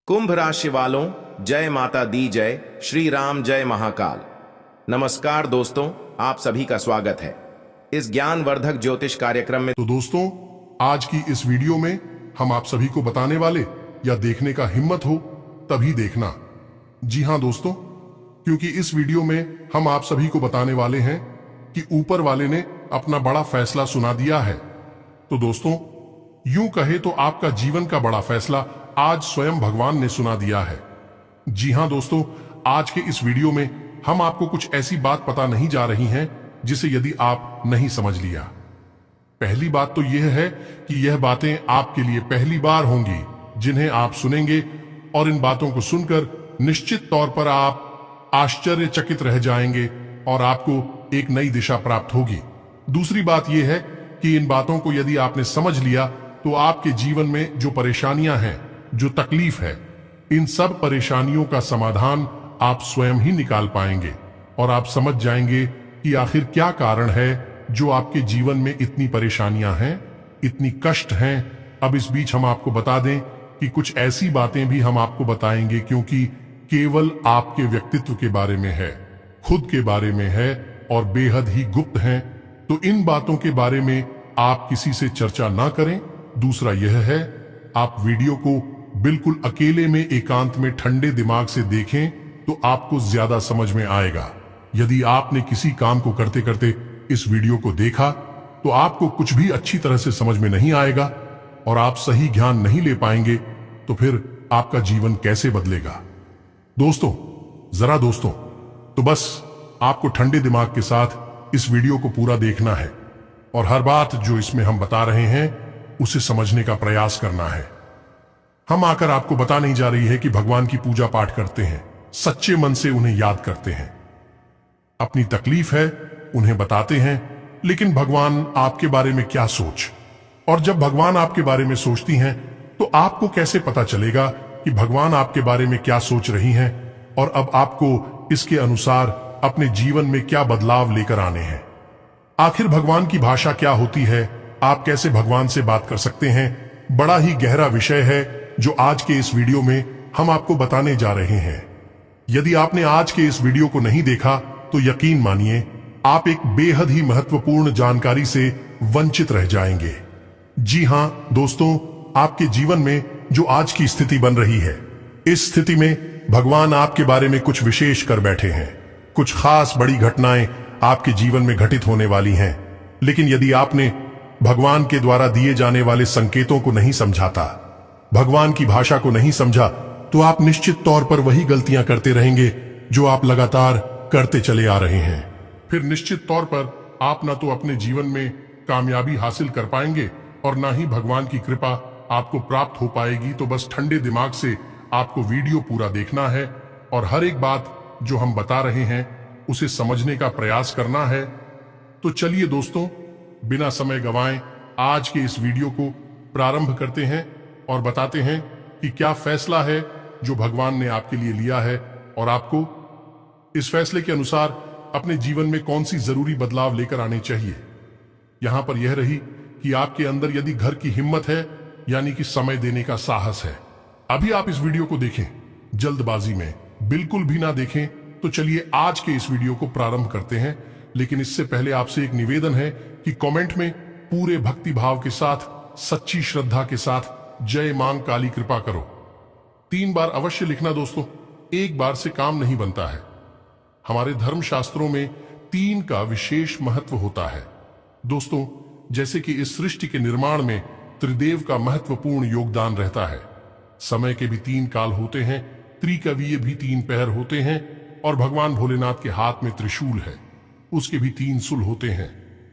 कुंभ राशि वालों, जय माता दी जय, श्री राम जय महाकाल। नमस्कार दोस्तों, आप सभी का स्वागत है इस ज्ञानवर्धक ज्योतिष कार्यक्रम में। तो दोस्तों, आज की इस वीडियो में हम आप सभी को बताने वाले या देखने का हिम्मत हो तभी देखना। जी हां दोस्तों, क्योंकि इस वीडियो में हम आप सभी को बताने वाले हैं कि ऊपर वाले ने अपना बड़ा फैसला सुना दिया है। तो दोस्तों, यूं कहे तो आपका जीवन का बड़ा फैसला आज स्वयं भगवान ने सुना दिया है। जी हां दोस्तों, आज के इस वीडियो में हम आपको कुछ ऐसी बात पता नहीं जा रही हैं जिसे यदि आप नहीं समझ लिया। पहली बात तो यह है कि यह बातें आपके लिए पहली बार होंगी जिन्हें आप सुनेंगे, और इन बातों को सुनकर निश्चित तौर पर आप आश्चर्यचकित रह जाएंगे और आपको एक नई दिशा प्राप्त होगी। दूसरी बात यह है कि इन बातों को यदि आपने समझ लिया तो आपके जीवन में जो परेशानियां हैं, जो तकलीफ है, इन सब परेशानियों का समाधान आप स्वयं ही निकाल पाएंगे और आप समझ जाएंगे कि आखिर क्या कारण है जो आपके जीवन में इतनी परेशानियां हैं, इतनी कष्ट हैं। अब इस बीच हम आपको बता दें कि कुछ ऐसी बातें भी हम आपको बताएंगे क्योंकि केवल आपके व्यक्तित्व के बारे में है, खुद के बारे में है और बेहद ही गुप्त हैं। तो इन बातों के बारे में आप किसी से चर्चा ना करें। दूसरा यह है, आप वीडियो को बिल्कुल अकेले में एकांत में ठंडे दिमाग से देखें तो आपको ज्यादा समझ में आएगा। यदि आपने किसी काम को करते करते इस वीडियो को देखा तो आपको कुछ भी अच्छी तरह से समझ में नहीं आएगा और आप सही ज्ञान नहीं ले पाएंगे, तो फिर आपका जीवन कैसे बदलेगा। दोस्तों, तो बस आपको ठंडे दिमाग के साथ इस वीडियो को पूरा देखना है और हर बात जो इसमें हम बता रहे हैं उसे समझने का प्रयास करना है। हम आकर आपको बता नहीं जा रही है कि भगवान की पूजा पाठ करते हैं, सच्चे मन से उन्हें याद करते हैं, अपनी तकलीफ है उन्हें बताते हैं, लेकिन भगवान आपके बारे में क्या सोच, और जब भगवान आपके बारे में सोचती हैं तो आपको कैसे पता चलेगा कि भगवान आपके बारे में क्या सोच रही हैं और अब आपको इसके अनुसार अपने जीवन में क्या बदलाव लेकर आने हैं। आखिर भगवान की भाषा क्या होती है, आप कैसे भगवान से बात कर सकते हैं, बड़ा ही गहरा विषय है जो आज के इस वीडियो में हम आपको बताने जा रहे हैं। यदि आपने आज के इस वीडियो को नहीं देखा तो यकीन मानिए आप एक बेहद ही महत्वपूर्ण जानकारी से वंचित रह जाएंगे। जी हां दोस्तों, आपके जीवन में जो आज की स्थिति बन रही है, इस स्थिति में भगवान आपके बारे में कुछ विशेष कर बैठे हैं। कुछ खास बड़ी घटनाएं आपके जीवन में घटित होने वाली हैं, लेकिन यदि आपने भगवान के द्वारा दिए जाने वाले संकेतों को नहीं समझाता, भगवान की भाषा को नहीं समझा, तो आप निश्चित तौर पर वही गलतियां करते रहेंगे जो आप लगातार करते चले आ रहे हैं। फिर निश्चित तौर पर आप ना तो अपने जीवन में कामयाबी हासिल कर पाएंगे और ना ही भगवान की कृपा आपको प्राप्त हो पाएगी। तो बस ठंडे दिमाग से आपको वीडियो पूरा देखना है और हर एक बात जो हम बता रहे हैं उसे समझने का प्रयास करना है। तो चलिए दोस्तों, बिना समय गंवाए आज के इस वीडियो को प्रारंभ करते हैं और बताते हैं कि क्या फैसला है जो भगवान ने आपके लिए लिया है और आपको इस फैसले के अनुसार अपने जीवन में कौन सी जरूरी बदलाव लेकर आने चाहिए। यहां पर यह रही कि आपके अंदर यदि घर की हिम्मत है, यानी कि समय देने का साहस है। अभी आप इस वीडियो को देखें, जल्दबाजी में बिल्कुल भी ना देखें। तो चलिए आज के इस वीडियो को प्रारंभ करते हैं, लेकिन इससे पहले आपसे एक निवेदन है कि कमेंट में पूरे भक्ति भाव के साथ, सच्ची श्रद्धा के साथ जय मां काली कृपा करो 3 बार अवश्य लिखना दोस्तों, एक बार से काम नहीं बनता है। हमारे धर्म शास्त्रों में 3 का विशेष महत्व होता है दोस्तों। जैसे कि इस सृष्टि के निर्माण में त्रिदेव का महत्वपूर्ण योगदान रहता है। समय के भी 3 काल होते हैं, त्रिकवीय भी 3 पहर होते हैं और भगवान भोलेनाथ के हाथ में त्रिशूल है, उसके भी 3 सुल होते हैं।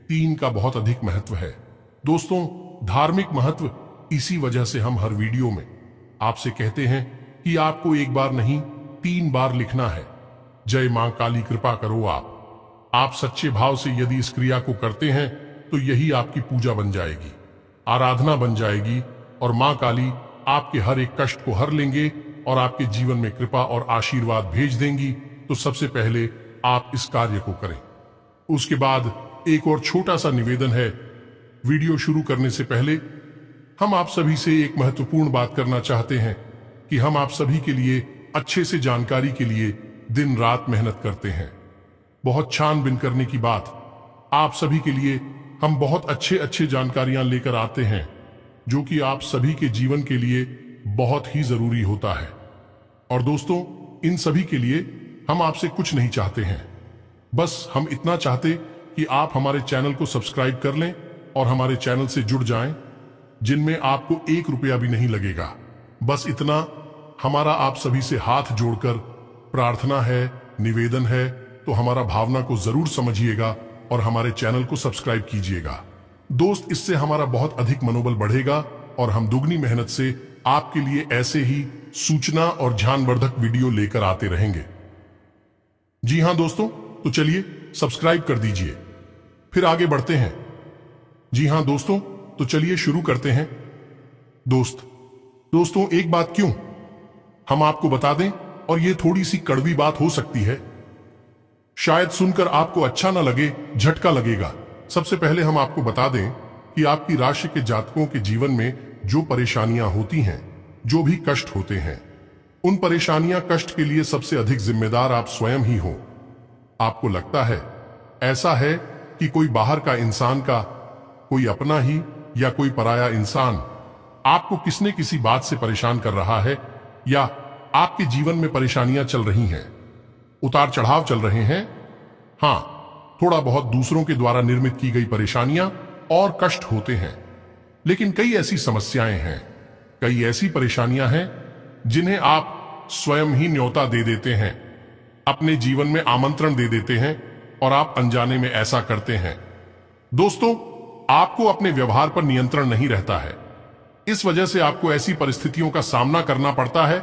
3 का बहुत अधिक महत्व है दोस्तों। धार्मिक महत्व, इसी वजह से हम हर वीडियो में आपसे कहते हैं कि आपको एक बार नहीं 3 बार लिखना है, जय मां काली कृपा करो। आप सच्चे भाव से यदि इस क्रिया को करते हैं तो यही आपकी पूजा बन जाएगी, आराधना बन जाएगी और मां काली आपके हर एक कष्ट को हर लेंगे और आपके जीवन में कृपा और आशीर्वाद भेज देंगी। तो सबसे पहले आप इस कार्य को करें। उसके बाद एक और छोटा सा निवेदन है, वीडियो शुरू करने से पहले हम आप सभी से एक महत्वपूर्ण बात करना चाहते हैं कि हम आप सभी के लिए अच्छे से जानकारी के लिए दिन रात मेहनत करते हैं। बहुत छानबीन करने की बात, आप सभी के लिए हम बहुत अच्छे अच्छे जानकारियां लेकर आते हैं जो कि आप सभी के जीवन के लिए बहुत ही जरूरी होता है। और दोस्तों, इन सभी के लिए हम आपसे कुछ नहीं चाहते हैं, बस हम इतना चाहते कि आप हमारे चैनल को सब्सक्राइब कर लें और हमारे चैनल से जुड़ जाएं, जिनमें आपको 1 रुपया भी नहीं लगेगा। बस इतना हमारा आप सभी से हाथ जोड़कर प्रार्थना है, निवेदन है, तो हमारा भावना को जरूर समझिएगा और हमारे चैनल को सब्सक्राइब कीजिएगा। दोस्त, इससे हमारा बहुत अधिक मनोबल बढ़ेगा और हम दुगनी मेहनत से आपके लिए ऐसे ही सूचना और ज्ञानवर्धक वीडियो लेकर आते रहेंगे। जी हां दोस्तों, तो चलिए सब्सक्राइब कर दीजिए, फिर आगे बढ़ते हैं। जी हां दोस्तों, तो चलिए शुरू करते हैं। दोस्तों, एक बात क्यों हम आपको बता दें, और ये थोड़ी सी कड़वी बात हो सकती है, शायद सुनकर आपको अच्छा ना लगे, झटका लगेगा। सबसे पहले हम आपको बता दें कि आपकी राशि के जातकों के जीवन में जो परेशानियां होती हैं, जो भी कष्ट होते हैं, उन परेशानियां कष्ट के लिए सबसे अधिक जिम्मेदार आप स्वयं ही हो। आपको लगता है ऐसा है कि कोई बाहर का इंसान का, कोई अपना ही या कोई पराया इंसान आपको किसने किसी बात से परेशान कर रहा है, या आपके जीवन में परेशानियां चल रही हैं, उतार चढ़ाव चल रहे हैं। हां, थोड़ा बहुत दूसरों के द्वारा निर्मित की गई परेशानियां और कष्ट होते हैं, लेकिन कई ऐसी समस्याएं हैं, कई ऐसी परेशानियां हैं जिन्हें आप स्वयं ही न्योता दे देते हैं, अपने जीवन में आमंत्रण दे देते हैं और आप अनजाने में ऐसा करते हैं। दोस्तों, आपको अपने व्यवहार पर नियंत्रण नहीं रहता है, इस वजह से आपको ऐसी परिस्थितियों का सामना करना पड़ता है।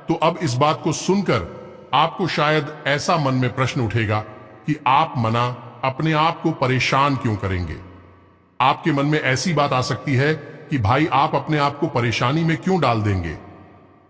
तो अब इस बात को सुनकर आपको शायद ऐसा मन में प्रश्न उठेगा कि आप मना अपने आप को परेशान क्यों करेंगे। आपके मन में ऐसी बात आ सकती है कि भाई, आप अपने आप को परेशानी में क्यों डाल देंगे।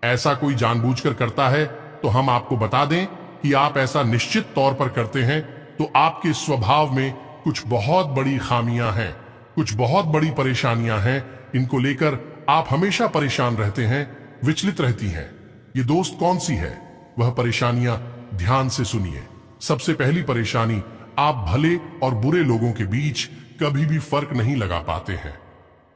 ऐसा कोई जानबूझकर करता है तो हम आपको बता दें कि आप ऐसा निश्चित तौर पर करते हैं, तो आपके स्वभाव में कुछ बहुत बड़ी खामियां हैं, कुछ बहुत बड़ी परेशानियां हैं। इनको लेकर आप हमेशा परेशान रहते हैं, विचलित रहती हैं। ये दोस्त कौन सी है वह परेशानियां, ध्यान से सुनिए। सबसे पहली परेशानी, आप भले और बुरे लोगों के बीच कभी भी फर्क नहीं लगा पाते हैं।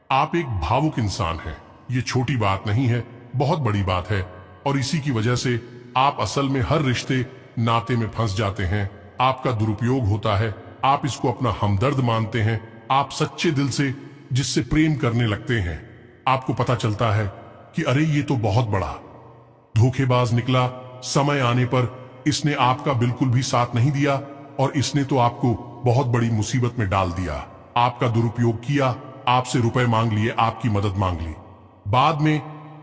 आप एक भावुक इंसान हैं, ये छोटी बात नहीं है, बहुत बड़ी बात है, और इसी की वजह से आप असल में हर रिश्ते नाते में फंस जाते हैं। आपका दुरुपयोग होता है, आप इसको अपना हमदर्द मानते हैं, आप सच्चे दिल से जिससे प्रेम करने लगते हैं, आपको पता चलता है कि अरे ये तो बहुत बड़ा धोखेबाज निकला। समय आने पर इसने आपका बिल्कुल भी साथ नहीं दिया और इसने तो आपको बहुत बड़ी मुसीबत में डाल दिया। आपका दुरुपयोग किया, आपसे रुपए मांग लिए, आपकी मदद मांग ली। बाद में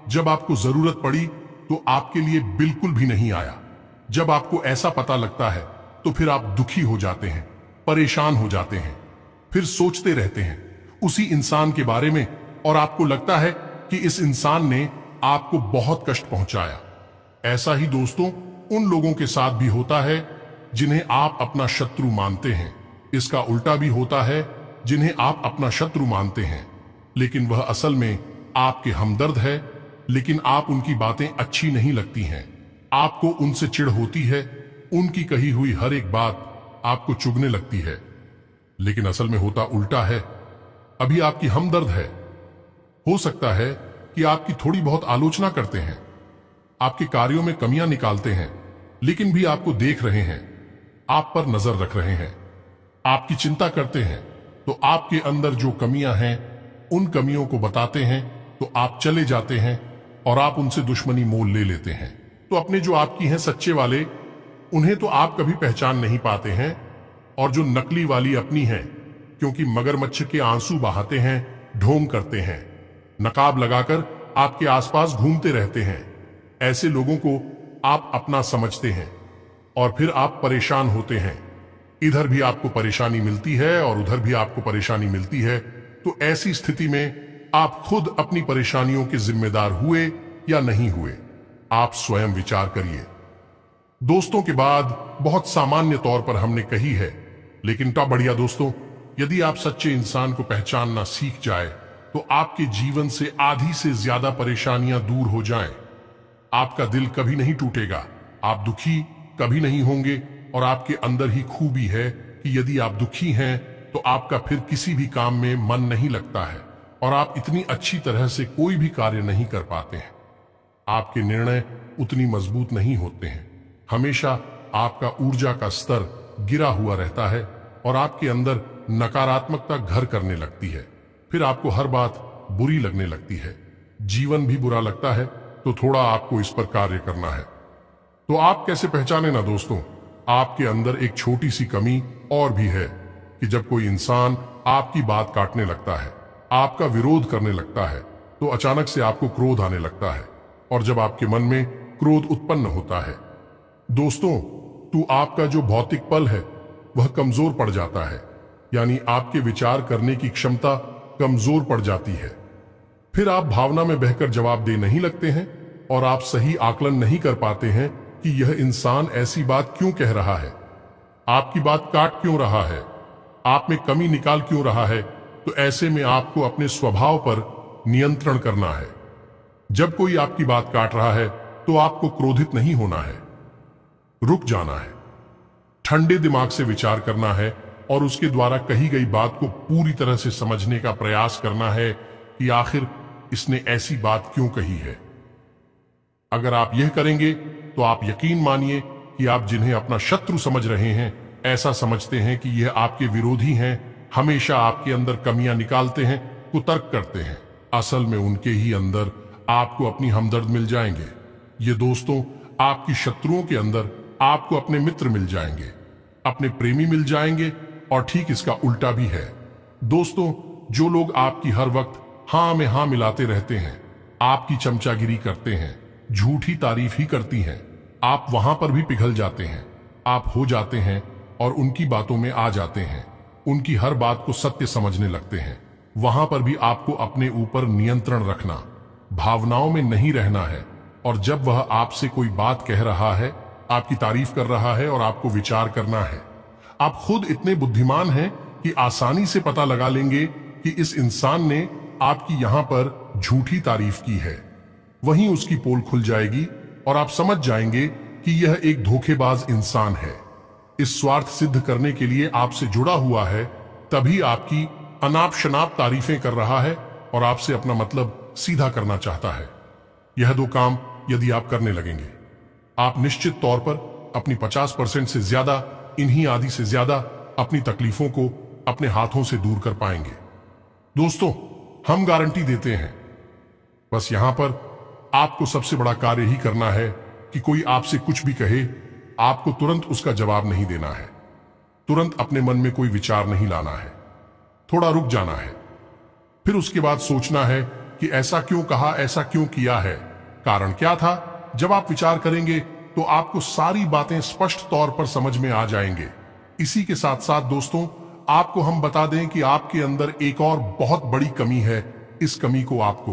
जब आपको जरूरत पड़ी तो आपके लिए बिल्कुल भी नहीं आया। जब आपको ऐसा पता लगता है तो फिर आप दुखी हो जाते हैं, परेशान हो जाते हैं, फिर सोचते रहते हैं उसी इंसान के बारे में, और आपको लगता है कि इस इंसान ने आपको बहुत कष्ट पहुंचाया। ऐसा ही दोस्तों उन लोगों के साथ भी होता है जिन्हें आप अपना शत्रु मानते हैं। इसका उल्टा भी होता है, जिन्हें आप अपना शत्रु मानते हैं लेकिन वह असल में आपके हमदर्द है, लेकिन आप उनकी बातें अच्छी नहीं लगती हैं, आपको उनसे चिढ़ होती है, उनकी कही हुई हर एक बात आपको चुभने लगती है, लेकिन असल में होता उल्टा है। अभी आपकी हमदर्द है, हो सकता है कि आपकी थोड़ी बहुत आलोचना करते हैं, आपके कार्यों में कमियां निकालते हैं, लेकिन भी आपको देख रहे हैं, आप पर नजर रख रहे हैं, आपकी चिंता करते हैं, तो आपके अंदर जो कमियां हैं उन कमियों को बताते हैं, तो आप चले जाते हैं और आप उनसे दुश्मनी मोल ले लेते हैं। तो अपने जो आपकी हैं सच्चे वाले, उन्हें तो आप कभी पहचान नहीं पाते हैं, और जो नकली वाली अपनी हैं, क्योंकि मगरमच्छ के आंसू बहाते हैं, ढोंग करते हैं, नकाब लगाकर आपके आसपास घूमते रहते हैं, ऐसे लोगों को आप अपना समझते हैं और फिर आप परेशान होते हैं। इधर भी आपको परेशानी मिलती है और उधर भी आपको परेशानी मिलती है। तो ऐसी स्थिति में आप खुद अपनी परेशानियों के जिम्मेदार हुए या नहीं हुए, आप स्वयं विचार करिए। दोस्तों के बाद बहुत सामान्य तौर पर हमने कही है, लेकिन क्या बढ़िया दोस्तों, यदि आप सच्चे इंसान को पहचानना सीख जाए तो आपके जीवन से आधी से ज्यादा परेशानियां दूर हो जाएं। आपका दिल कभी नहीं टूटेगा, आप दुखी कभी नहीं होंगे। और आपके अंदर ही खूबी है कि यदि आप दुखी हैं तो आपका फिर किसी भी काम में मन नहीं लगता है और आप इतनी अच्छी तरह से कोई भी कार्य नहीं कर पाते हैं। आपके निर्णय उतनी मजबूत नहीं होते हैं, हमेशा आपका ऊर्जा का स्तर गिरा हुआ रहता है और आपके अंदर नकारात्मकता घर करने लगती है। फिर आपको हर बात बुरी लगने लगती है, जीवन भी बुरा लगता है। तो थोड़ा आपको इस पर कार्य करना है। तो आप कैसे पहचाने ना दोस्तों, आपके अंदर एक छोटी सी कमी और भी है कि जब कोई इंसान आपकी बात काटने लगता है, आपका विरोध करने लगता है, तो अचानक से आपको क्रोध आने लगता है। और जब आपके मन में क्रोध उत्पन्न होता है दोस्तों, तो आपका जो भौतिक पल है वह कमजोर पड़ जाता है, यानी आपके विचार करने की क्षमता कमजोर पड़ जाती है। फिर आप भावना में बहकर जवाब दे नहीं लगते हैं और आप सही आकलन नहीं कर पाते हैं कि यह इंसान ऐसी बात क्यों कह रहा है, आपकी बात काट क्यों रहा है, आप में कमी निकाल क्यों रहा है। तो ऐसे में आपको अपने स्वभाव पर नियंत्रण करना है। जब कोई आपकी बात काट रहा है तो आपको क्रोधित नहीं होना है, रुक जाना है, ठंडे दिमाग से विचार करना है और उसके द्वारा कही गई बात को पूरी तरह से समझने का प्रयास करना है कि आखिर इसने ऐसी बात क्यों कही है। अगर आप यह करेंगे तो आप यकीन मानिए कि आप जिन्हें अपना शत्रु समझ रहे हैं, ऐसा समझते हैं कि यह आपके विरोधी हैं, हमेशा आपके अंदर कमियां निकालते हैं, कुतर्क करते हैं, असल में उनके ही अंदर आपको अपनी हमदर्द मिल जाएंगे। ये दोस्तों, आपकी शत्रुओं के अंदर आपको अपने मित्र मिल जाएंगे, अपने प्रेमी मिल जाएंगे। और ठीक इसका उल्टा भी है दोस्तों, जो लोग आपकी हर वक्त हां में हां मिलाते रहते हैं, आपकी चमचागिरी करते हैं, झूठी तारीफ ही करती हैं, आप वहां पर भी पिघल जाते हैं, आप हो जाते हैं और उनकी बातों में आ जाते हैं, उनकी हर बात को सत्य समझने लगते हैं। वहां पर भी आपको अपने ऊपर नियंत्रण रखना, भावनाओं में नहीं रहना है। और जब वह आपसे कोई बात कह रहा है, आपकी तारीफ कर रहा है और आपको विचार करना है, आप खुद इतने बुद्धिमान हैं कि आसानी से पता लगा लेंगे कि इस इंसान ने आपकी यहां पर झूठी तारीफ की है। वहीं उसकी पोल खुल जाएगी और आप समझ जाएंगे कि यह एक धोखेबाज इंसान है, इस स्वार्थ सिद्ध करने के लिए आपसे जुड़ा हुआ है, तभी आपकी अनाप शनाप तारीफें कर रहा है और आपसे अपना मतलब सीधा करना चाहता है। यह दो काम यदि आप करने लगेंगे, आप निश्चित तौर पर अपनी 50% से ज्यादा, इन्हीं आदि से ज्यादा अपनी तकलीफों को अपने हाथों से दूर कर पाएंगे। दोस्तों, हम गारंटी देते हैं, बस यहां पर आपको सबसे बड़ा कार्य ही करना है कि कोई आपसे कुछ भी कहे, आपको तुरंत उसका जवाब नहीं देना है, तुरंत अपने मन में कोई विचार नहीं लाना है, थोड़ा रुक जाना है, फिर उसके बाद सोचना है कि ऐसा क्यों कहा, ऐसा क्यों किया है, कारण क्या था। जब आप विचार करेंगे तो आपको सारी बातें स्पष्ट तौर पर समझ में आ जाएंगे। इसी के साथ साथ दोस्तों, आपको हम बता दें कि आपके अंदर एक और बहुत बड़ी कमी है। इस कमी को आपको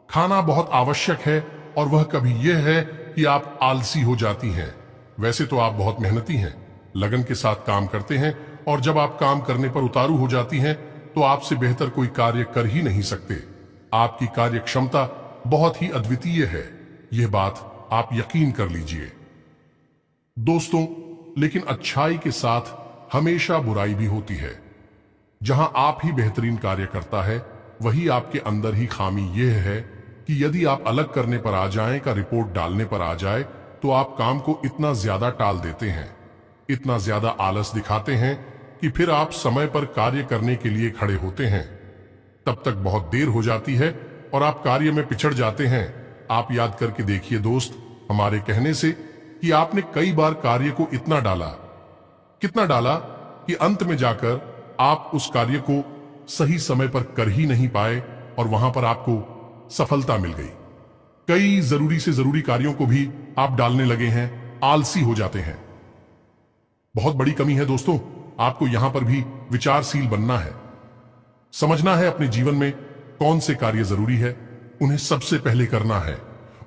खाना बहुत आवश्यक है और वह कभी यह है कि आप आलसी हो जाती हैं। वैसे तो आप बहुत मेहनती हैं, लगन के साथ काम करते हैं और जब आप काम करने पर उतारू हो जाती हैं तो आपसे बेहतर कोई कार्य कर ही नहीं सकते। आपकी कार्य क्षमता बहुत ही अद्वितीय है, यह बात आप यकीन कर लीजिए दोस्तों। लेकिन अच्छाई के साथ हमेशा बुराई भी होती है। जहां आप ही बेहतरीन कार्य करता है, वही आपके अंदर ही खामी यह है कि यदि आप अलग करने पर आ जाएं, का रिपोर्ट डालने पर आ जाए, तो आप काम को इतना ज्यादा टाल देते हैं, इतना ज्यादा आलस दिखाते हैं कि फिर आप समय पर कार्य करने के लिए खड़े होते हैं, तब तक बहुत देर हो जाती है और आप कार्य में पिछड़ जाते हैं। आप याद करके देखिए दोस्त, हमारे कहने से कि आपने कई बार कार्य को इतना डाला, कितना डाला कि अंत में जाकर आप उस कार्य को सही समय पर कर ही नहीं पाए और वहां पर आपको सफलता मिल गई। कई जरूरी से जरूरी कार्यों को भी आप डालने लगे हैं, आलसी हो जाते हैं। बहुत बड़ी कमी है दोस्तों, आपको यहां पर भी विचारशील बनना है, समझना है अपने जीवन में कौन से कार्य जरूरी है, उन्हें सबसे पहले करना है,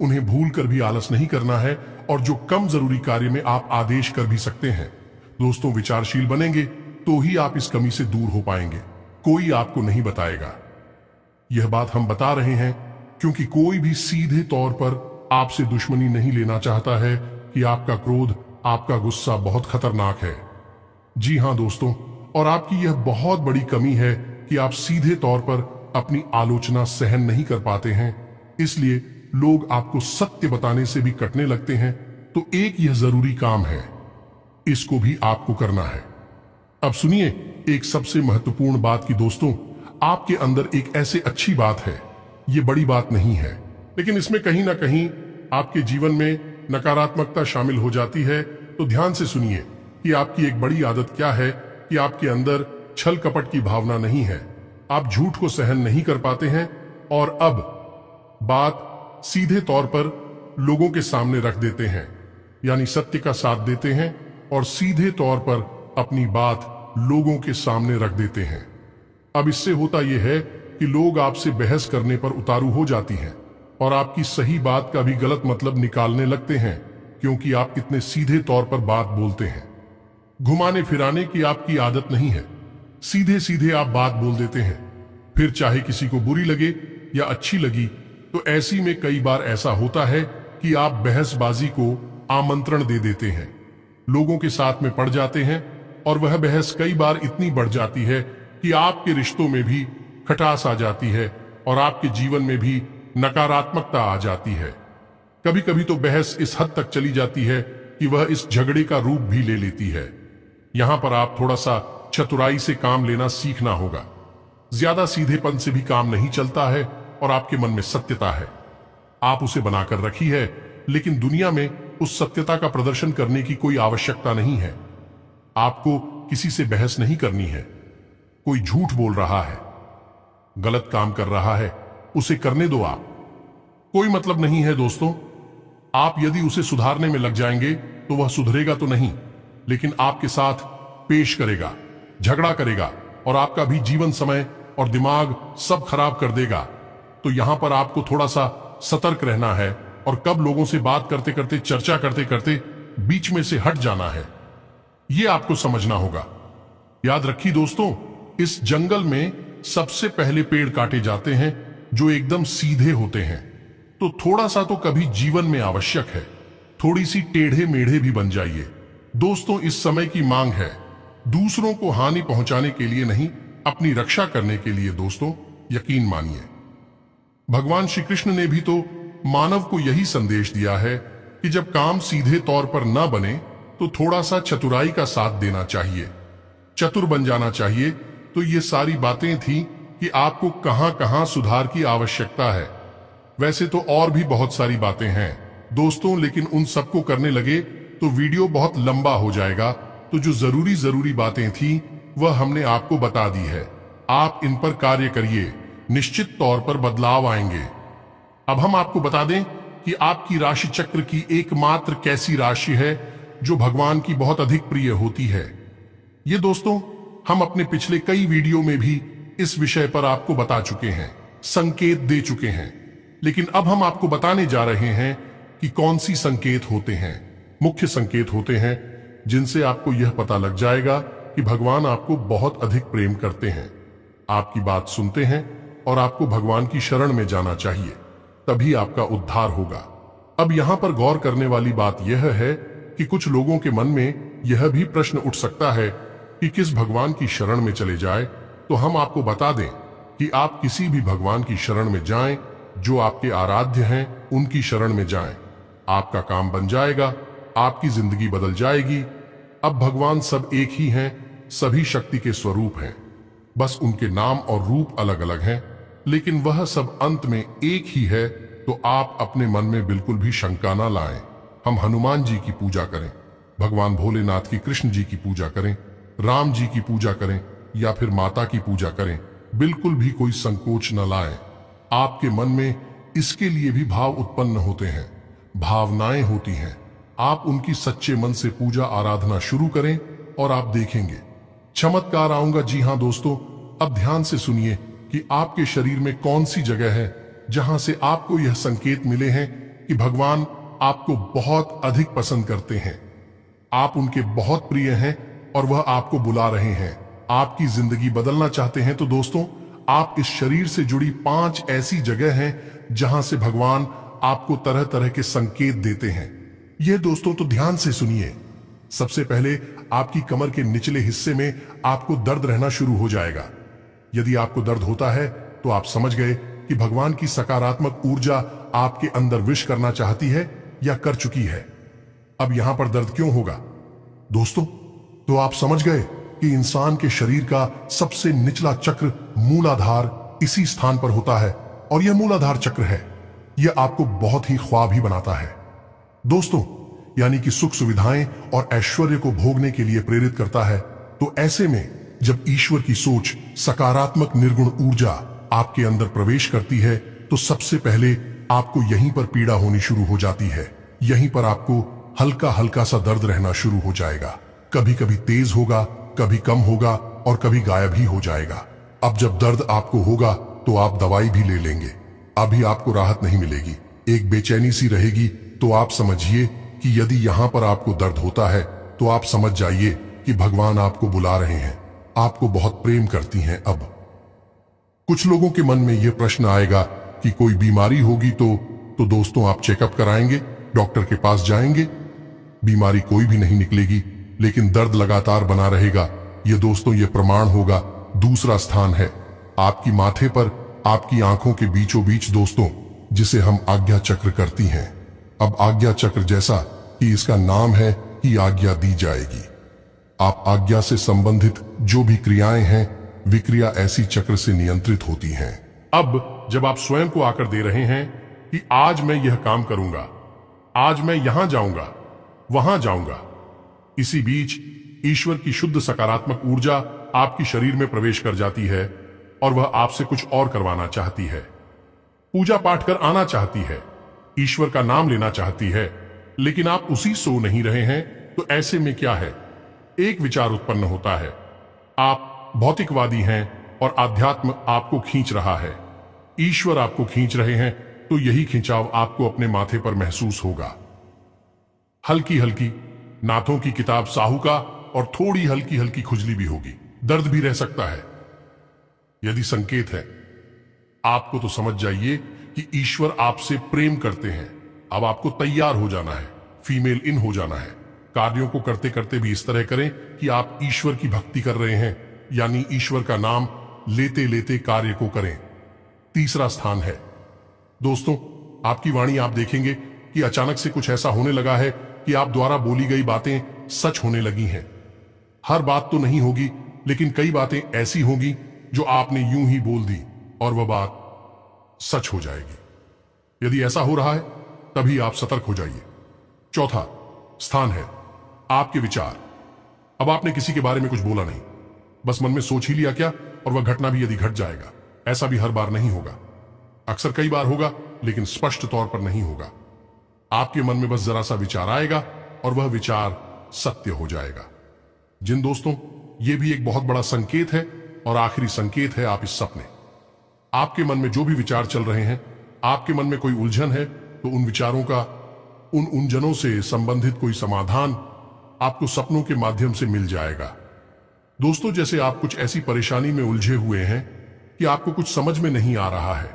उन्हें भूल कर भी आलस नहीं करना है, और जो कम जरूरी कार्य में आप आदेश कर भी सकते हैं। दोस्तों, विचारशील बनेंगे तो ही आप इस कमी से दूर हो पाएंगे, कोई आपको नहीं बताएगा। यह बात हम बता रहे हैं क्योंकि कोई भी सीधे तौर पर आपसे दुश्मनी नहीं लेना चाहता है कि आपका क्रोध, आपका गुस्सा बहुत खतरनाक है। जी हां दोस्तों, और आपकी यह बहुत बड़ी कमी है कि आप सीधे तौर पर अपनी आलोचना सहन नहीं कर पाते हैं, इसलिए लोग आपको सत्य बताने से भी कटने लगते हैं। तो एक यह जरूरी काम है, इसको भी आपको करना है। अब सुनिए एक सबसे महत्वपूर्ण बात की दोस्तों, आपके अंदर एक ऐसे अच्छी बात है, ये बड़ी बात नहीं है, लेकिन इसमें कहीं ना कहीं आपके जीवन में नकारात्मकता शामिल हो जाती है। तो ध्यान से सुनिए कि आपकी एक बड़ी आदत क्या है कि आपके अंदर छल कपट की भावना नहीं है, आप झूठ को सहन नहीं कर पाते हैं और अब बात सीधे तौर पर लोगों के सामने रख देते हैं, यानी सत्य का साथ देते हैं और सीधे तौर पर अपनी बात लोगों के सामने रख देते हैं। अब इससे होता यह है कि लोग आपसे बहस करने पर उतारू हो जाती हैं और आपकी सही बात का भी गलत मतलब निकालने लगते हैं, क्योंकि आप इतने सीधे तौर पर बात बोलते हैं। घुमाने फिराने की आपकी आदत नहीं है, सीधे सीधे आप बात बोल देते हैं, फिर चाहे किसी को बुरी लगे या अच्छी लगी। तो ऐसी में कई बार ऐसा होता है कि आप बहसबाजी को आमंत्रण दे देते हैं, लोगों के साथ में पड़ जाते हैं और वह बहस कई बार इतनी बढ़ जाती है कि आपके रिश्तों में भी खटास आ जाती है और आपके जीवन में भी नकारात्मकता आ जाती है। कभी कभी तो बहस इस हद तक चली जाती है कि वह इस झगड़े का रूप भी ले लेती है। यहां पर आप थोड़ा सा चतुराई से काम लेना सीखना होगा। ज्यादा सीधेपन से भी काम नहीं चलता है और आपके मन में सत्यता है, आप उसे बनाकर रखी है, लेकिन दुनिया में उस सत्यता का प्रदर्शन करने की कोई आवश्यकता नहीं है। आपको किसी से बहस नहीं करनी है। कोई झूठ बोल रहा है, गलत काम कर रहा है, उसे करने दो। आप कोई मतलब नहीं है दोस्तों। आप यदि उसे सुधारने में लग जाएंगे तो वह सुधरेगा तो नहीं, लेकिन आपके साथ पेश करेगा, झगड़ा करेगा और आपका भी जीवन समय और दिमाग सब खराब कर देगा। तो यहां पर आपको थोड़ा सा सतर्क रहना है और कब लोगों से बात करते करते, चर्चा करते करते बीच में से हट जाना है, यह आपको समझना होगा। याद रखिए दोस्तों, इस जंगल में सबसे पहले पेड़ काटे जाते हैं जो एकदम सीधे होते हैं। तो थोड़ा सा तो कभी जीवन में आवश्यक है, थोड़ी सी टेढ़े मेढ़े भी बन जाइए। दोस्तों, इस समय की मांग है दूसरों को हानि पहुंचाने के लिए नहीं, अपनी रक्षा करने के लिए। दोस्तों, यकीन मानिए, भगवान श्री कृष्ण ने भी तो मानव को यही संदेश दिया है कि जब काम सीधे तौर पर न बने तो थोड़ा सा चतुराई का साथ देना चाहिए, चतुर बन जाना चाहिए। तो ये सारी बातें थी कि आपको कहां कहां सुधार की आवश्यकता है। वैसे तो और भी बहुत सारी बातें हैं दोस्तों, लेकिन उन सबको करने लगे तो वीडियो बहुत लंबा हो जाएगा। तो जो जरूरी बातें थी वह हमने आपको बता दी है। आप इन पर कार्य करिए, निश्चित तौर पर बदलाव आएंगे। अब हम आपको बता दें कि आपकी राशि चक्र की एकमात्र कैसी राशि है जो भगवान की बहुत अधिक प्रिय होती है। ये दोस्तों, हम अपने पिछले कई वीडियो में भी इस विषय पर आपको बता चुके हैं, संकेत दे चुके हैं, लेकिन अब हम आपको बताने जा रहे हैं कि कौन सी संकेत होते हैं, मुख्य संकेत होते हैं जिनसे आपको यह पता लग जाएगा कि भगवान आपको बहुत अधिक प्रेम करते हैं, आपकी बात सुनते हैं और आपको भगवान की शरण में जाना चाहिए, तभी आपका उद्धार होगा। अब यहां पर गौर करने वाली बात यह है कि कुछ लोगों के मन में यह भी प्रश्न उठ सकता है कि किस भगवान की शरण में चले जाए। तो हम आपको बता दें कि आप किसी भी भगवान की शरण में जाएं, जो आपके आराध्य हैं उनकी शरण में जाएं। आपका काम बन जाएगा, आपकी जिंदगी बदल जाएगी। अब भगवान सब एक ही हैं, सभी शक्ति के स्वरूप हैं, बस उनके नाम और रूप अलग अलग हैं, लेकिन वह सब अंत में एक ही है। तो आप अपने मन में बिल्कुल भी शंका ना लाएं। हम हनुमान जी की पूजा करें, भगवान भोलेनाथ की, कृष्ण जी की पूजा करें, राम जी की पूजा करें या फिर माता की पूजा करें, बिल्कुल भी कोई संकोच न लाएं। आपके मन में इसके लिए भी भाव उत्पन्न होते हैं, भावनाएं होती हैं। आप उनकी सच्चे मन से पूजा आराधना शुरू करें और आप देखेंगे चमत्कार आऊंगा। जी हां दोस्तों, अब ध्यान से सुनिए कि आपके शरीर में कौन सी जगह है जहां से आपको यह संकेत मिले हैं कि भगवान आपको बहुत अधिक पसंद करते हैं, आप उनके बहुत प्रिय हैं और वह आपको बुला रहे हैं, आपकी जिंदगी बदलना चाहते हैं। तो दोस्तों, आप इस शरीर से जुड़ी 5 ऐसी जगह हैं जहां से भगवान आपको तरह तरह के संकेत देते हैं। यह दोस्तों तो ध्यान से सुनिए। सबसे पहले आपकी कमर के निचले हिस्से में आपको दर्द रहना शुरू हो जाएगा। यदि आपको दर्द होता है तो आप समझ गए कि भगवान की सकारात्मक ऊर्जा आपके अंदर विश करना चाहती है या कर चुकी है। अब यहां पर दर्द क्यों होगा दोस्तों? तो आप समझ गए कि इंसान के शरीर का सबसे निचला चक्र मूलाधार इसी स्थान पर होता है, और यह मूलाधार चक्र है, यह आपको बहुत ही ख्वाब ही बनाता है दोस्तों, यानी कि सुख सुविधाएं और ऐश्वर्य को भोगने के लिए प्रेरित करता है। तो ऐसे में जब ईश्वर की सोच, सकारात्मक निर्गुण ऊर्जा आपके अंदर प्रवेश करती है, तो सबसे पहले आपको यहीं पर पीड़ा होनी शुरू हो जाती है। यहीं पर आपको हल्का हल्का सा दर्द रहना शुरू हो जाएगा। कभी कभी तेज होगा, कभी कम होगा और कभी गायब ही हो जाएगा। अब जब दर्द आपको होगा तो आप दवाई भी ले लेंगे, अभी आपको राहत नहीं मिलेगी, एक बेचैनी सी रहेगी। तो आप समझिए कि यदि यहां पर आपको दर्द होता है तो आप समझ जाइए कि भगवान आपको बुला रहे हैं, आपको बहुत प्रेम करती हैं। अब कुछ लोगों के मन में यह प्रश्न आएगा कि कोई बीमारी होगी तो दोस्तों आप चेकअप कराएंगे, डॉक्टर के पास जाएंगे, बीमारी कोई भी नहीं निकलेगी, लेकिन दर्द लगातार बना रहेगा। ये दोस्तों ये प्रमाण होगा। दूसरा स्थान है आपकी माथे पर, आपकी आंखों के बीचों बीच दोस्तों, जिसे हम आज्ञा चक्र करती हैं। अब आज्ञा चक्र जैसा कि इसका नाम है कि आज्ञा दी जाएगी। आप आज्ञा से संबंधित जो भी क्रियाएं हैं, विक्रिया ऐसी चक्र से नियंत्रित होती हैं। अब जब आप स्वयं को आकर दे रहे हैं कि आज मैं यह काम करूंगा, आज मैं यहां जाऊंगा, वहां जाऊंगा, इसी बीच ईश्वर की शुद्ध सकारात्मक ऊर्जा आपकी शरीर में प्रवेश कर जाती है और वह आपसे कुछ और करवाना चाहती है। पूजा पाठ कर आना चाहती है, ईश्वर का नाम लेना चाहती है, लेकिन आप उसी सो नहीं रहे हैं। तो ऐसे में क्या है, एक विचार उत्पन्न होता है, आप भौतिकवादी हैं और आध्यात्म आपको खींच रहा है, ईश्वर आपको खींच रहे हैं। तो यही खिंचाव आपको अपने माथे पर महसूस होगा। हल्की हल्की नाथों की किताब साहू का और थोड़ी हल्की हल्की खुजली भी होगी, दर्द भी रह सकता है। यदि संकेत है आपको तो समझ जाइए कि ईश्वर आपसे प्रेम करते हैं। अब आपको तैयार हो जाना है, फीमेल इन हो जाना है। कार्यों को करते करते भी इस तरह करें कि आप ईश्वर की भक्ति कर रहे हैं, यानी ईश्वर का नाम लेते लेते कार्य को करें। तीसरा स्थान है दोस्तों आपकी वाणी। आप देखेंगे कि अचानक से कुछ ऐसा होने लगा है कि आप द्वारा बोली गई बातें सच होने लगी हैं। हर बात तो नहीं होगी, लेकिन कई बातें ऐसी होंगी जो आपने यूं ही बोल दी और वह बात सच हो जाएगी। यदि ऐसा हो रहा है तभी आप सतर्क हो जाइए। चौथा स्थान है आपके विचार। अब आपने किसी के बारे में कुछ बोला नहीं, बस मन में सोच ही लिया क्या, और वह घटना भी यदि घट जाएगा। ऐसा भी हर बार नहीं होगा, अक्सर कई बार होगा, लेकिन स्पष्ट तौर पर नहीं होगा। आपके मन में बस जरा सा विचार आएगा और वह विचार सत्य हो जाएगा। जिन दोस्तों, यह भी एक बहुत बड़ा संकेत है और आखिरी संकेत है आप इस सपने। आपके मन में जो भी विचार चल रहे हैं, आपके मन में कोई उलझन है, तो उन विचारों का, उन उलझनों से संबंधित कोई समाधान आपको सपनों के माध्यम से मिल जाएगा। दोस्तों, जैसे आप कुछ ऐसी परेशानी में उलझे हुए हैं कि आपको कुछ समझ में नहीं आ रहा है,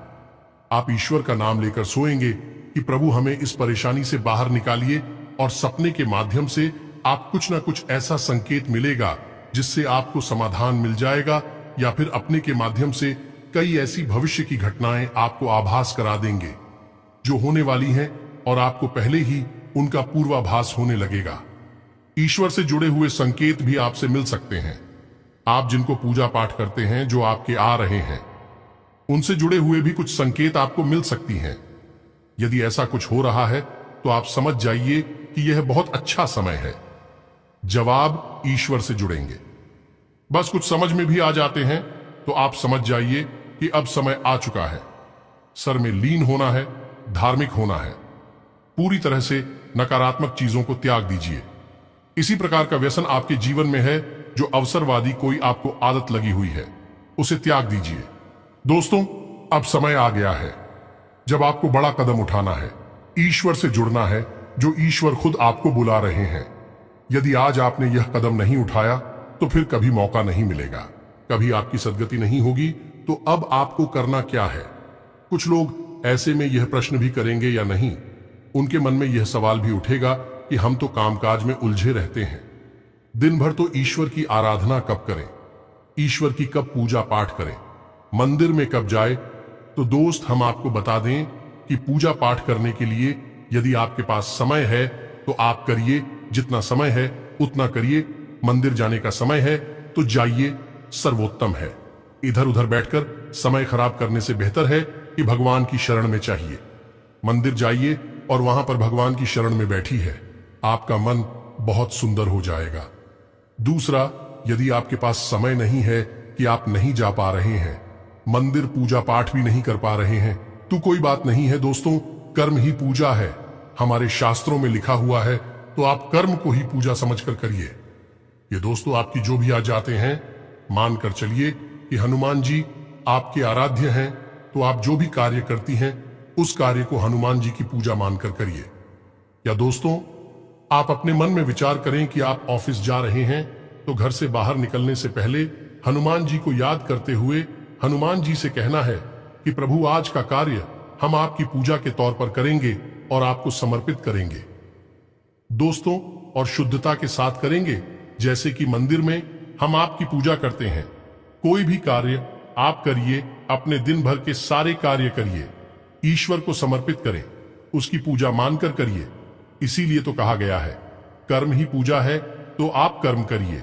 आप ईश्वर का नाम लेकर सोएंगे कि प्रभु हमें इस परेशानी से बाहर निकालिए, और सपने के माध्यम से आप कुछ ना कुछ ऐसा संकेत मिलेगा जिससे आपको समाधान मिल जाएगा, या फिर अपने के माध्यम से कई ऐसी भविष्य की घटनाएं आपको आभास करा देंगे जो होने वाली हैं, और आपको पहले ही उनका पूर्वाभास होने लगेगा। ईश्वर से जुड़े हुए संकेत भी आपसे मिल सकते हैं। आप जिनको पूजा पाठ करते हैं, जो आपके आ रहे हैं, उनसे जुड़े हुए भी कुछ संकेत आपको मिल सकती हैं। यदि ऐसा कुछ हो रहा है तो आप समझ जाइए कि यह बहुत अच्छा समय है। जवाब ईश्वर से जुड़ेंगे। बस कुछ समझ में भी आ जाते हैं तो आप समझ जाइए कि अब समय आ चुका है। सर में लीन होना है, धार्मिक होना है। पूरी तरह से नकारात्मक चीजों को त्याग दीजिए। इसी प्रकार का व्यसन आपके जीवन में है जो अवसरवादी कोई आपको आदत लगी हुई है, उसे त्याग दीजिए। दोस्तों, अब समय आ गया है जब आपको बड़ा कदम उठाना है, ईश्वर से जुड़ना है, जो ईश्वर खुद आपको बुला रहे हैं। यदि आज आपने यह कदम नहीं उठाया तो फिर कभी मौका नहीं मिलेगा, कभी आपकी सदगति नहीं होगी। तो अब आपको करना क्या है? कुछ लोग ऐसे में यह प्रश्न भी करेंगे या नहीं, उनके मन में यह सवाल भी उठेगा कि हम तो कामकाज में उलझे रहते हैं। दिन भर तो ईश्वर की आराधना कब करें, ईश्वर की कब पूजा पाठ करें, मंदिर में कब जाए। तो दोस्त, हम आपको बता दें कि पूजा पाठ करने के लिए यदि आपके पास समय है तो आप करिए, जितना समय है उतना करिए। मंदिर जाने का समय है तो जाइए, सर्वोत्तम है। इधर उधर बैठकर समय खराब करने से बेहतर है कि भगवान की शरण में चाहिए। मंदिर जाइए और वहां पर भगवान की शरण में बैठी है, आपका मन बहुत सुंदर हो जाएगा। दूसरा, यदि आपके पास समय नहीं है कि आप नहीं जा पा रहे हैं, मंदिर पूजा पाठ भी नहीं कर पा रहे हैं, तो कोई बात नहीं है दोस्तों, कर्म ही पूजा है। हमारे शास्त्रों में लिखा हुआ है, तो आप कर्म को ही पूजा समझकर करिए। ये दोस्तों, आपकी जो भी आज जाते हैं, मानकर चलिए कि हनुमान जी आपके आराध्य हैं, तो आप जो भी कार्य करती हैं उस कार्य को हनुमान जी की पूजा मानकर करिए। या दोस्तों, आप अपने मन में विचार करें कि आप ऑफिस जा रहे हैं, तो घर से बाहर निकलने से पहले हनुमान जी को याद करते हुए हनुमान जी से कहना है कि प्रभु, आज का कार्य हम आपकी पूजा के तौर पर करेंगे और आपको समर्पित करेंगे दोस्तों, और शुद्धता के साथ करेंगे, जैसे कि मंदिर में हम आपकी पूजा करते हैं। कोई भी कार्य आप करिए, अपने दिन भर के सारे कार्य करिए, ईश्वर को समर्पित करें, उसकी पूजा मानकर करिए। इसीलिए तो कहा गया है, कर्म ही पूजा है, तो आप कर्म करिए।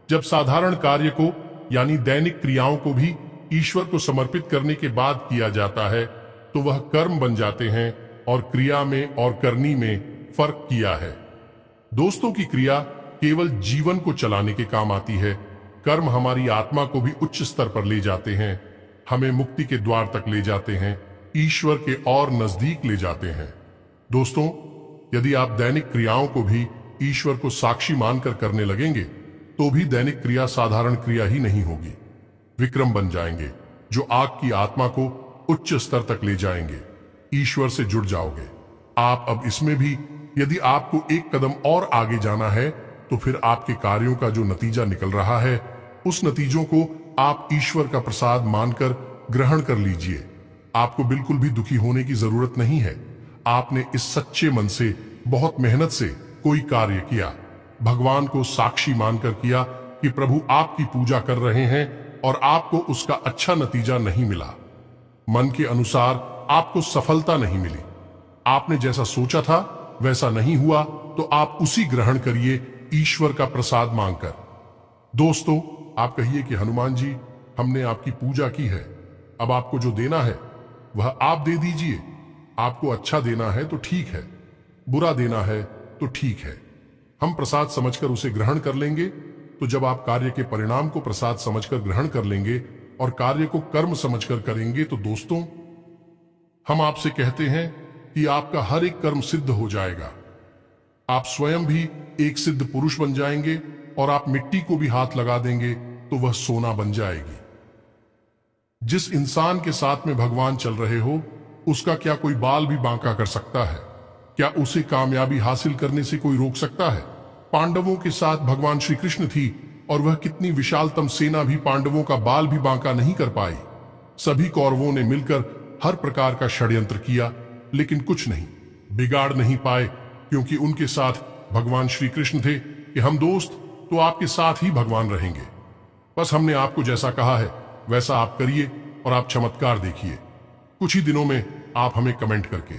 जब साधारण कार्य को यानी दैनिक क्रियाओं को भी ईश्वर को समर्पित करने के बाद किया जाता है, तो वह कर्म बन जाते हैं, और क्रिया में और करनी में फर्क किया है। दोस्तों की क्रिया केवल जीवन को चलाने के काम आती है, कर्म हमारी आत्मा को भी उच्च स्तर पर ले जाते हैं, हमें मुक्ति के द्वार तक ले जाते हैं, ईश्वर के और नजदीक ले जाते हैं। दोस्तों, यदि आप दैनिक क्रियाओं को भी ईश्वर को साक्षी मानकर करने लगेंगे, तो भी दैनिक क्रिया साधारण क्रिया ही नहीं होगी, विक्रम बन जाएंगे, जो आग की आत्मा को उच्च स्तर तक ले जाएंगे, ईश्वर से जुड़ जाओगे आप। अब इसमें भी यदि आपको एक कदम और आगे जाना है, तो फिर आपके कार्यों का जो नतीजा निकल रहा है, उस नतीजों को आप ईश्वर का प्रसाद मानकर ग्रहण कर लीजिए। आपको बिल्कुल भी दुखी होने की जरूरत नहीं है। आपने इस सच्चे मन से, बहुत मेहनत से कोई कार्य किया, भगवान को साक्षी मानकर किया कि प्रभु आपकी पूजा कर रहे हैं, और आपको उसका अच्छा नतीजा नहीं मिला, मन के अनुसार आपको सफलता नहीं मिली, आपने जैसा सोचा था वैसा नहीं हुआ, तो आप उसी ग्रहण करिए ईश्वर का प्रसाद मांगकर। दोस्तों, आप कहिए कि हनुमान जी, हमने आपकी पूजा की है, अब आपको जो देना है वह आप दे दीजिए। आपको अच्छा देना है तो ठीक है, बुरा देना है तो ठीक है, हम प्रसाद समझकर उसे ग्रहण कर लेंगे। तो जब आप कार्य के परिणाम को प्रसाद समझकर ग्रहण कर लेंगे और कार्य को कर्म समझकर करेंगे, तो दोस्तों, हम आपसे कहते हैं कि आपका हर एक कर्म सिद्ध हो जाएगा। आप स्वयं भी एक सिद्ध पुरुष बन जाएंगे, और आप मिट्टी को भी हाथ लगा देंगे तो वह सोना बन जाएगी। जिस इंसान के साथ में भगवान चल रहे हो, उसका क्या कोई बाल भी बांका कर सकता है? क्या उसे कामयाबी हासिल करने से कोई रोक सकता है? पांडवों के साथ भगवान श्री कृष्ण थी, और वह कितनी विशालतम सेना भी पांडवों का बाल भी बांका नहीं कर पाई। सभी कौरवों ने मिलकर हर प्रकार का षड्यंत्र किया, लेकिन कुछ नहीं बिगाड़ नहीं पाए, क्योंकि उनके साथ भगवान श्री कृष्ण थे कि हम दोस्त तो आपके साथ ही भगवान रहेंगे। बस हमने आपको जैसा कहा है वैसा आप करिए, और आप चमत्कार देखिए। कुछ ही दिनों में आप हमें कमेंट करके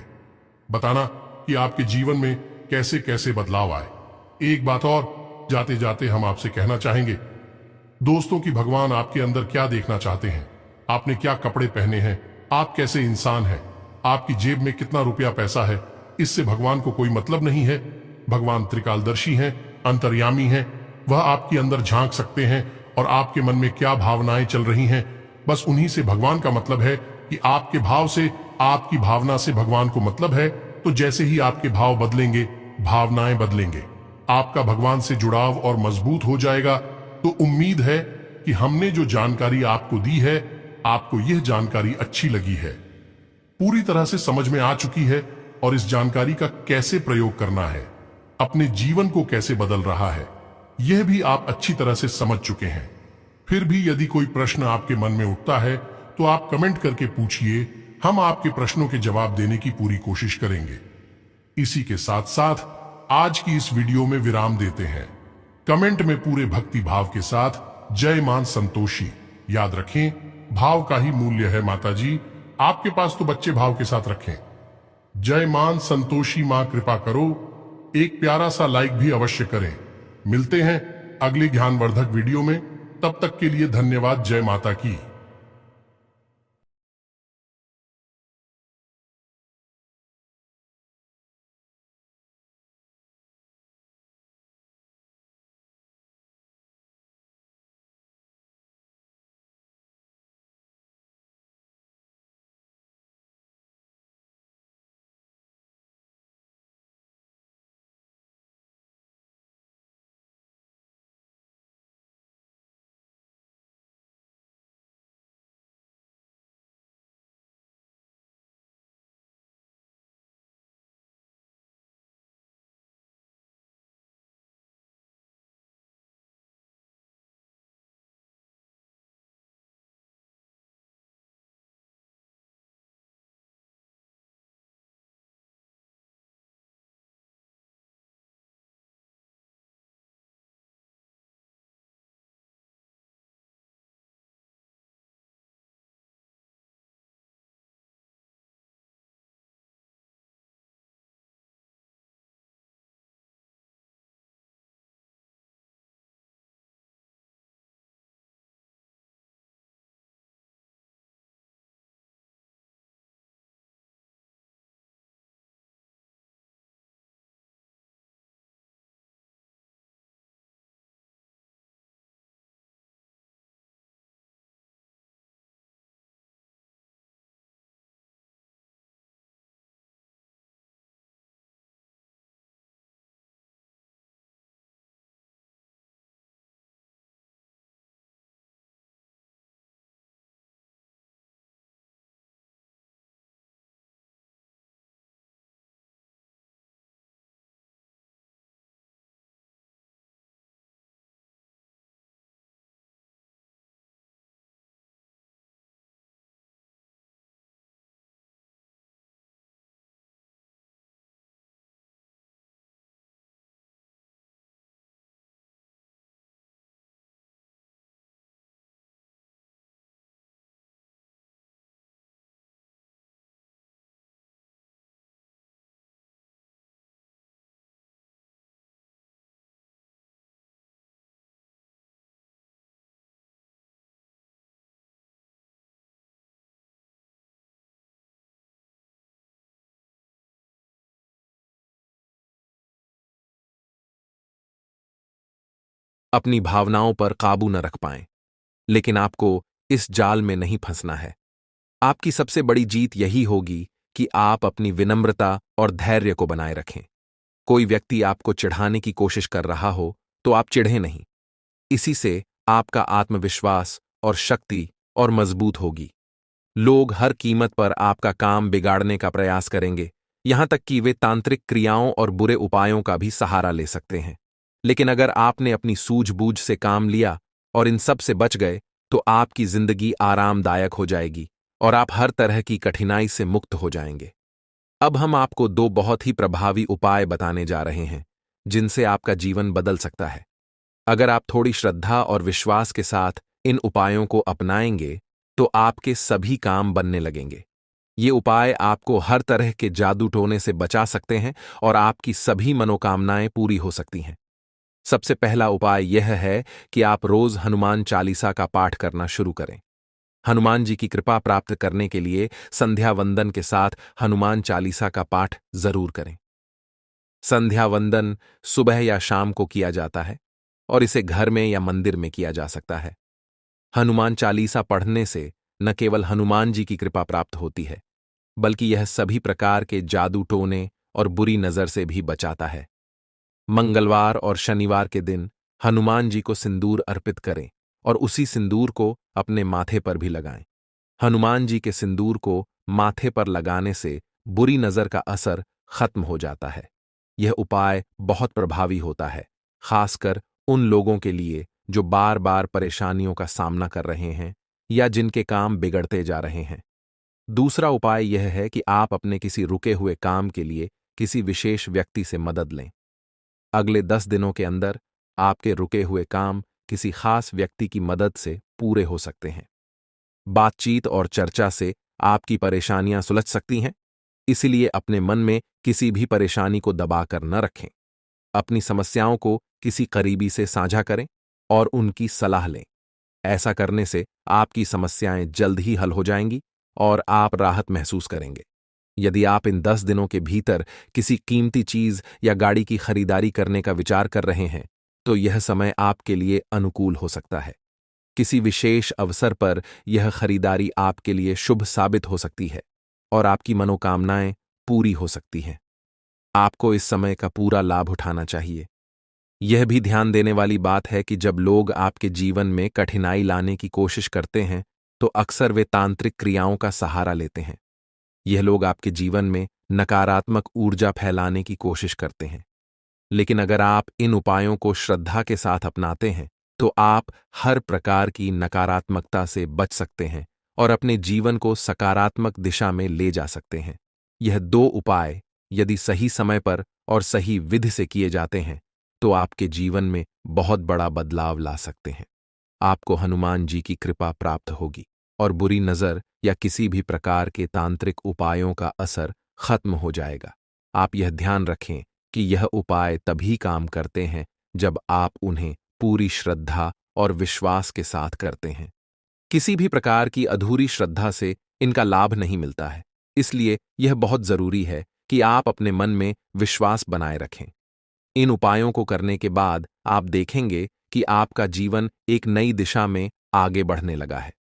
बताना कि आपके जीवन में कैसे कैसे बदलाव आए। एक बात और जाते जाते हम आपसे कहना चाहेंगे दोस्तों कि भगवान आपके अंदर क्या देखना चाहते हैं, आपने क्या कपड़े पहने हैं, आप कैसे इंसान हैं, आपकी जेब में कितना रुपया पैसा है, इससे भगवान को कोई मतलब नहीं है। भगवान त्रिकालदर्शी हैं, अंतर्यामी हैं, वह आपके अंदर झांक सकते हैं और आपके मन में क्या भावनाएं चल रही हैं, बस उन्हीं से भगवान का मतलब है कि आपके भाव से, आपकी भावना से भगवान को मतलब है। तो जैसे ही आपके भाव बदलेंगे, भावनाएं बदलेंगे, आपका भगवान से जुड़ाव और मजबूत हो जाएगा। तो उम्मीद है कि हमने जो जानकारी आपको दी है, आपको यह जानकारी अच्छी लगी है, पूरी तरह से समझ में आ चुकी है, और इस जानकारी का कैसे प्रयोग करना है, अपने जीवन को कैसे बदल रहा है, यह भी आप अच्छी तरह से समझ चुके हैं। फिर भी यदि कोई प्रश्न आपके मन में उठता है, तो आप कमेंट करके पूछिए, हम आपके प्रश्नों के जवाब देने की पूरी कोशिश करेंगे। इसी के साथ साथ आज की इस वीडियो में विराम देते हैं। कमेंट में पूरे भक्ति भाव के साथ जय मां संतोषी याद रखें, भाव का ही मूल्य है माता जी। आपके पास तो बच्चे भाव के साथ रखें। जय मां संतोषी मां कृपा करो, एक प्यारा सा लाइक भी अवश्य करें। मिलते हैं अगले ज्ञानवर्धक वीडियो में, तब तक के लिए धन्यवाद। जय माता की। अपनी भावनाओं पर काबू न रख पाएं, लेकिन आपको इस जाल में नहीं फंसना है। आपकी सबसे बड़ी जीत यही होगी कि आप अपनी विनम्रता और धैर्य को बनाए रखें। कोई व्यक्ति आपको चिढ़ाने की कोशिश कर रहा हो तो आप चिढ़ें नहीं। इसी से आपका आत्मविश्वास और शक्ति और मजबूत होगी। लोग हर कीमत पर आपका काम बिगाड़ने का प्रयास करेंगे, यहां तक कि वे तांत्रिक क्रियाओं और बुरे उपायों का भी सहारा ले सकते हैं। लेकिन अगर आपने अपनी सूझबूझ से काम लिया और इन सब से बच गए, तो आपकी जिंदगी आरामदायक हो जाएगी और आप हर तरह की कठिनाई से मुक्त हो जाएंगे। अब हम आपको दो बहुत ही प्रभावी उपाय बताने जा रहे हैं, जिनसे आपका जीवन बदल सकता है। अगर आप थोड़ी श्रद्धा और विश्वास के साथ इन उपायों को अपनाएंगे, तो आपके सभी काम बनने लगेंगे। ये उपाय आपको हर तरह के जादू टोने से बचा सकते हैं और आपकी सभी मनोकामनाएं पूरी हो सकती हैं। सबसे पहला उपाय यह है कि आप रोज हनुमान चालीसा का पाठ करना शुरू करें। हनुमान जी की कृपा प्राप्त करने के लिए संध्या वंदन के साथ हनुमान चालीसा का पाठ जरूर करें। संध्या वंदन सुबह या शाम को किया जाता है और इसे घर में या मंदिर में किया जा सकता है। हनुमान चालीसा पढ़ने से न केवल हनुमान जी की कृपा प्राप्त होती है, बल्कि यह सभी प्रकार के जादू टोने और बुरी नजर से भी बचाता है। मंगलवार और शनिवार के दिन हनुमान जी को सिंदूर अर्पित करें और उसी सिंदूर को अपने माथे पर भी लगाएं। हनुमान जी के सिंदूर को माथे पर लगाने से बुरी नजर का असर खत्म हो जाता है। यह उपाय बहुत प्रभावी होता है, खासकर उन लोगों के लिए जो बार बार परेशानियों का सामना कर रहे हैं या जिनके काम बिगड़ते जा रहे हैं। दूसरा उपाय यह है कि आप अपने किसी रुके हुए काम के लिए किसी विशेष व्यक्ति से मदद लें। अगले 10 दिनों के अंदर आपके रुके हुए काम किसी खास व्यक्ति की मदद से पूरे हो सकते हैं। बातचीत और चर्चा से आपकी परेशानियां सुलझ सकती हैं, इसलिए अपने मन में किसी भी परेशानी को दबाकर न रखें। अपनी समस्याओं को किसी करीबी से साझा करें और उनकी सलाह लें। ऐसा करने से आपकी समस्याएं जल्द ही हल हो जाएंगी और आप राहत महसूस करेंगे। यदि आप इन 10 दिनों के भीतर किसी कीमती चीज या गाड़ी की खरीदारी करने का विचार कर रहे हैं, तो यह समय आपके लिए अनुकूल हो सकता है। किसी विशेष अवसर पर यह खरीदारी आपके लिए शुभ साबित हो सकती है और आपकी मनोकामनाएं पूरी हो सकती हैं। आपको इस समय का पूरा लाभ उठाना चाहिए। यह भी ध्यान देने वाली बात है कि जब लोग आपके जीवन में कठिनाई लाने की कोशिश करते हैं, तो अक्सर वे तांत्रिक क्रियाओं का सहारा लेते हैं। यह लोग आपके जीवन में नकारात्मक ऊर्जा फैलाने की कोशिश करते हैं। लेकिन अगर आप इन उपायों को श्रद्धा के साथ अपनाते हैं, तो आप हर प्रकार की नकारात्मकता से बच सकते हैं और अपने जीवन को सकारात्मक दिशा में ले जा सकते हैं। यह 2 उपाय यदि सही समय पर और सही विधि से किए जाते हैं, तो आपके जीवन में बहुत बड़ा बदलाव ला सकते हैं। आपको हनुमान जी की कृपा प्राप्त होगी और बुरी नजर या किसी भी प्रकार के तांत्रिक उपायों का असर खत्म हो जाएगा। आप यह ध्यान रखें कि यह उपाय तभी काम करते हैं जब आप उन्हें पूरी श्रद्धा और विश्वास के साथ करते हैं। किसी भी प्रकार की अधूरी श्रद्धा से इनका लाभ नहीं मिलता है, इसलिए यह बहुत जरूरी है कि आप अपने मन में विश्वास बनाए रखें। इन उपायों को करने के बाद आप देखेंगे कि आपका जीवन एक नई दिशा में आगे बढ़ने लगा है।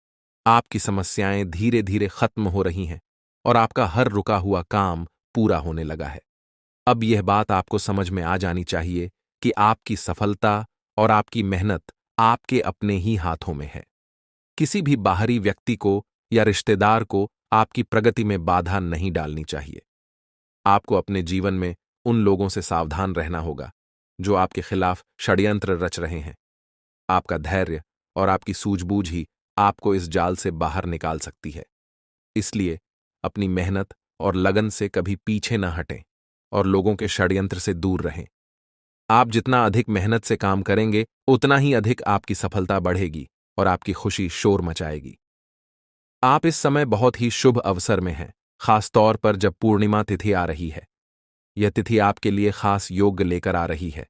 आपकी समस्याएं धीरे धीरे खत्म हो रही हैं और आपका हर रुका हुआ काम पूरा होने लगा है। अब यह बात आपको समझ में आ जानी चाहिए कि आपकी सफलता और आपकी मेहनत आपके अपने ही हाथों में है। किसी भी बाहरी व्यक्ति को या रिश्तेदार को आपकी प्रगति में बाधा नहीं डालनी चाहिए। आपको अपने जीवन में उन लोगों से सावधान रहना होगा जो आपके खिलाफ षड्यंत्र रच रहे हैं। आपका धैर्य और आपकी सूझबूझ ही आपको इस जाल से बाहर निकाल सकती है। इसलिए अपनी मेहनत और लगन से कभी पीछे न हटें और लोगों के षड्यंत्र से दूर रहें। आप जितना अधिक मेहनत से काम करेंगे, उतना ही अधिक आपकी सफलता बढ़ेगी और आपकी खुशी शोर मचाएगी। आप इस समय बहुत ही शुभ अवसर में हैं, खास तौर पर जब पूर्णिमा तिथि आ रही है। यह तिथि आपके लिए खास योग लेकर आ रही है।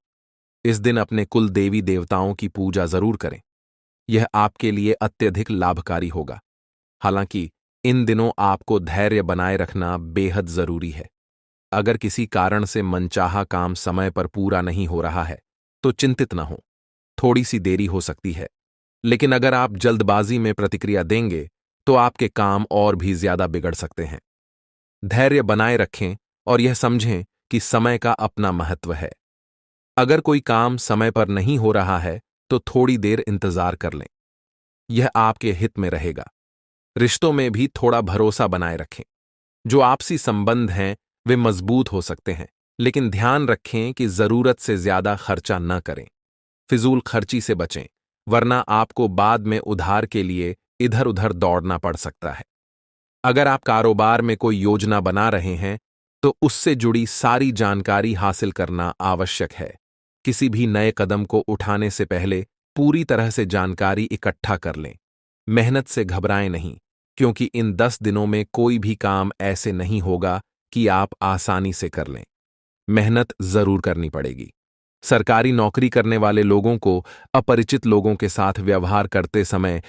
इस दिन अपने कुल देवी देवताओं की पूजा जरूर करें। यह आपके लिए अत्यधिक लाभकारी होगा। हालांकि इन दिनों आपको धैर्य बनाए रखना बेहद जरूरी है। अगर किसी कारण से मनचाहा काम समय पर पूरा नहीं हो रहा है, तो चिंतित न हो। थोड़ी सी देरी हो सकती है, लेकिन अगर आप जल्दबाजी में प्रतिक्रिया देंगे, तो आपके काम और भी ज्यादा बिगड़ सकते हैं। धैर्य बनाए रखें और यह समझें कि समय का अपना महत्व है। अगर कोई काम समय पर नहीं हो रहा है, तो थोड़ी देर इंतजार कर लें। यह आपके हित में रहेगा। रिश्तों में भी थोड़ा भरोसा बनाए रखें। जो आपसी संबंध हैं, वे मजबूत हो सकते हैं, लेकिन ध्यान रखें कि जरूरत से ज्यादा खर्चा न करें। फिजूल खर्ची से बचें, वरना आपको बाद में उधार के लिए इधर उधर दौड़ना पड़ सकता है। अगर आप कारोबार में कोई योजना बना रहे हैं, तो उससे जुड़ी सारी जानकारी हासिल करना आवश्यक है। किसी भी नए कदम को उठाने से पहले पूरी तरह से जानकारी इकट्ठा कर लें। मेहनत से घबराएं नहीं, क्योंकि इन 10 दिनों में कोई भी काम ऐसे नहीं होगा कि आप आसानी से कर लें। मेहनत जरूर करनी पड़ेगी। सरकारी नौकरी करने वाले लोगों को अपरिचित लोगों के साथ व्यवहार करते समय